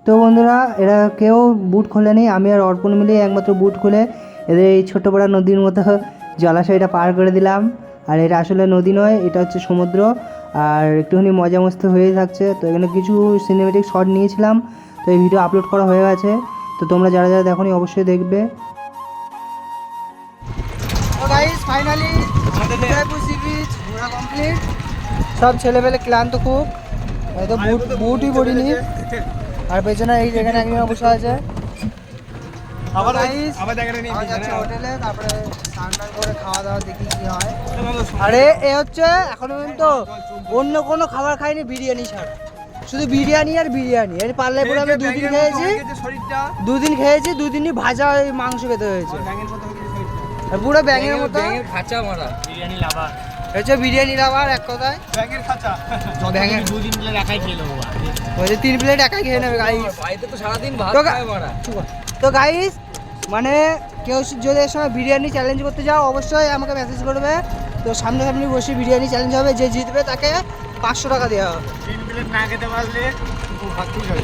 তো বন্ধুরা এরা কেউ বুট খোলেনি, আমি আর অর্পণ মিলে একমাত্র বুট খুলে এদের এই ছোটো বড়া নদীর মতো জলাশয়টা পার করে দিলাম। আর এটা আসলে নদী নয়, এটা হচ্ছে সমুদ্র। আর একটুখানি মজা মস্তি হয়েই থাকছে। তো এখানে কিছু সিনেমেটিক শট নিয়েছিলাম, তো এই ভিডিও আপলোড করা হয়ে গেছে। তো তোমরা যারা যারা দেখোনি অবশ্যই দেখবে। তো guys finally Udaipur sea beach ঘোরা কমপ্লিট। সব ছেলেপেলে ক্লান্ত খুব, হয়তো বুটই পড়িনি। আর পেছনে এই যেখানে একজন বসে আছে হোটেলে, তারপরে স্নান করে খাওয়া দাওয়া দেখি কি হয়। আরে এ হচ্ছে এখনো পর্যন্ত অন্য কোনো খাবার খাইনি বিরিয়ানি ছাড়া, শুধু বিরিয়ানি আর বিরিয়ানি। এর পাল্লায় পুরো আমি দুদিন খেয়েছি, দুদিনই ভাজা ওই মাংস খেতে হয়েছে। পুরো ব্যাঙের মতো খাঁচা মারা বিরিয়ানি লাভার হচ্ছে, বিরিয়ানি লাভার এক কথায় ব্যাঙের খাঁচা। ব্যাঙের 2 দিন মিলে একাই খেয়ে নেবো, ওই 3 প্লেট একাই খেয়ে নেবে গাইস। বাড়িতে তো সারাদিন ভাত খায় মারা। তো গাইস মানে কেউ যদি এর সময় বিরিয়ানি চ্যালেঞ্জ করতে যাও অবশ্যই আমাকে মেসেজ করবে। তো সামনাসামনি বসে বিরিয়ানি চ্যালেঞ্জ হবে, যে জিতবে তাকে 500 টাকা দেওয়া হবে। 3 প্লেট না খেতে পারলে ভাত খেয়ে যাবে।